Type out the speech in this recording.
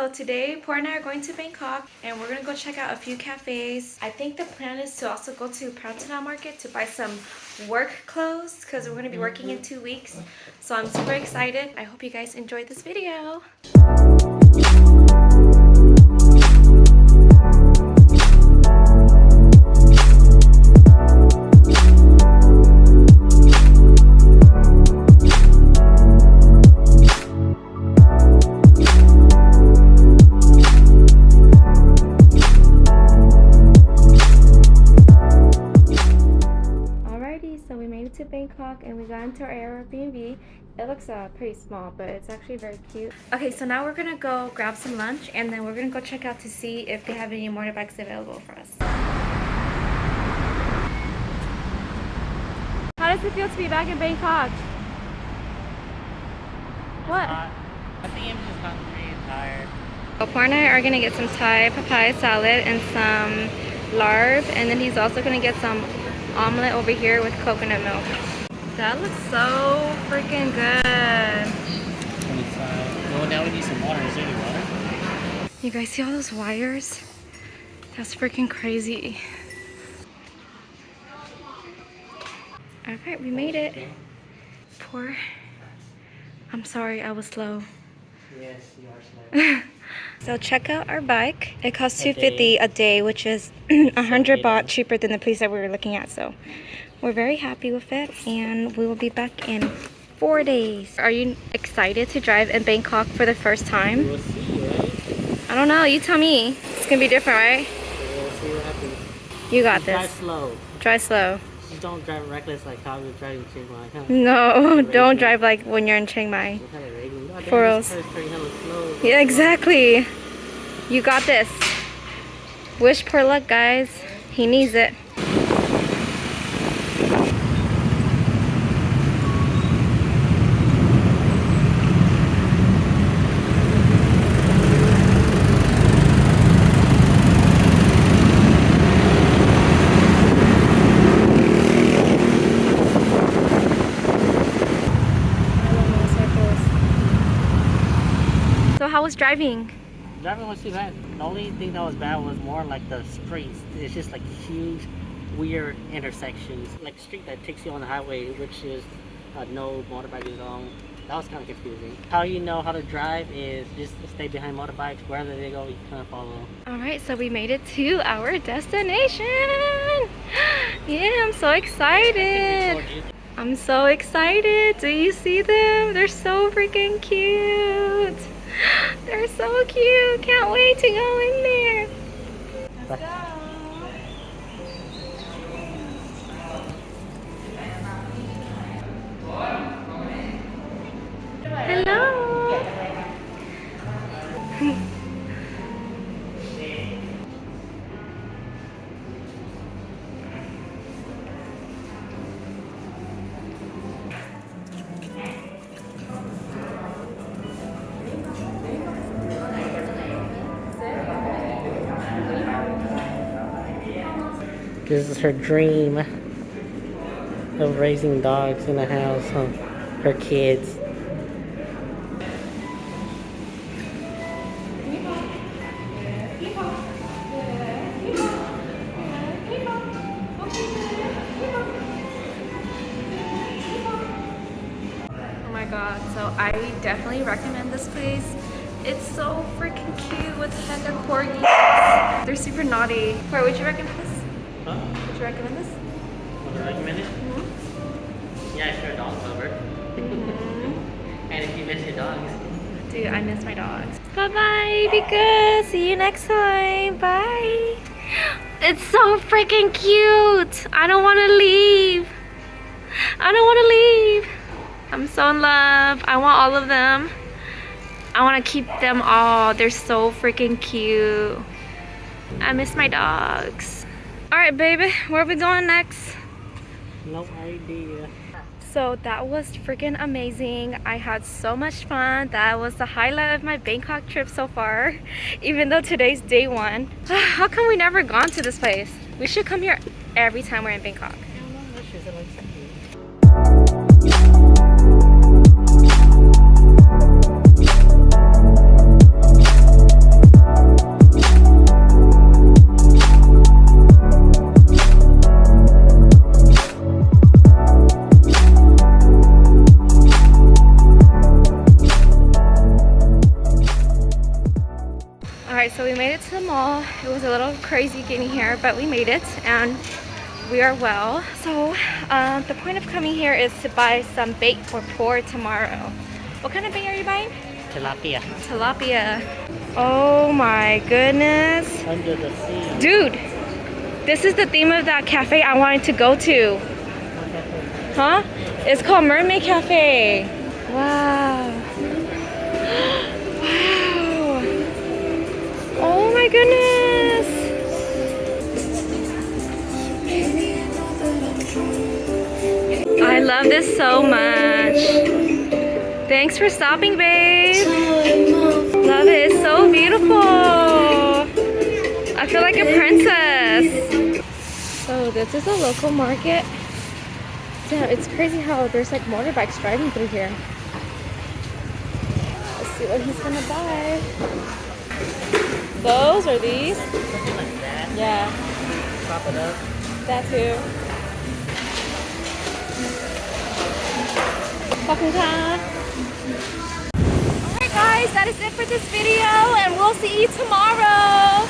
So today, Poor and I are going to Bangkok and we're gonna go check out a few cafes. I think the plan is to also go to Pratunam Market to buy some work clothes because we're gonna be working in 2 weeks. So I'm super excited. I hope you guys enjoyed this video. To Bangkok and we got into our Airbnb. It looks pretty small, but it's actually very cute. Okay, so now we're gonna go grab some lunch and then we're gonna go check out to see if they have any motorbikes available for us. How does it feel to be back in Bangkok? What? I think I'm just hungry and tired. So Poor and I are gonna get some Thai papaya salad and some larb, and then he's also gonna get some omelet over here with coconut milk. That looks so freaking good. 25. Well, now we need some water. Is there any water? You guys see all those wires? That's freaking crazy. Alright, we made it. Poor. I'm sorry, I was slow. Yes, you are slow. So check out our bike. It costs $250 a day, which is 100 baht cheaper than the place that we were looking at. So we're very happy with it, and we will be back in 4 days. Are you excited to drive in Bangkok for the first time? We'll see, right? I don't know. You tell me. It's gonna be different, right? We'll see what happens. You got this. Drive slow. Drive slow. Just don't drive reckless like how you're driving Chiang Mai. Huh? No, don't drive like when you're in Chiang Mai. For reals. Yeah, exactly. You got this. Wish Poor luck, guys. He needs it. So how was driving? Driving was too bad. The only thing that was bad was more like the streets. It's just like huge, weird intersections. Like a street that takes you on the highway, which is no motorbike zone. That was kind of confusing. How you know how to drive is just stay behind motorbikes. Wherever they go, you kind of follow. Alright, so we made it to our destination. Yeah, I'm so excited. I'm so excited. Do you see them? They're so freaking cute. They're so cute. Can't wait to go in there. Let's go. Hello. This is her dream of raising dogs in the house, huh? Her kids. Oh my god, so I definitely recommend this place. It's so freaking cute with the corgis. They're super naughty. Where would you recommend this? Huh? Would you recommend this? Would I recommend it? Mm-hmm. Yeah, sure, dog lover. Mm-hmm. And if you miss your dogs. Dude, I miss my dogs. Bye-bye, be good. See you next time. Bye. It's so freaking cute. I don't want to leave. I don't want to leave. I'm so in love. I want all of them. I want to keep them all. They're so freaking cute. I miss my dogs. Alright, baby, where are we going next? No idea. So that was freaking amazing. I had so much fun. That was the highlight of my Bangkok trip so far, even though today's day 1. How come we never gone to this place? We should come here every time we're in Bangkok. Alright, so we made it to the mall. It was a little crazy getting here, but we made it and we are well. So the point of coming here is to buy some bait for tomorrow. What kind of bait are you buying? Tilapia. Tilapia. Oh my goodness. Under the sea. Dude, this is the theme of that cafe I wanted to go to. Huh? It's called Mermaid Cafe. Wow. Wow. Oh my goodness. I love this so much. Thanks for stopping, babe. Love it. It's so beautiful. I feel like a princess. So this is a local market. Damn, it's crazy how there's like motorbikes driving through here. Let's see what he's gonna buy. Those or these? Something like that. Yeah. Prop it up. That too. Alright guys, that is it for this video and we'll see you tomorrow.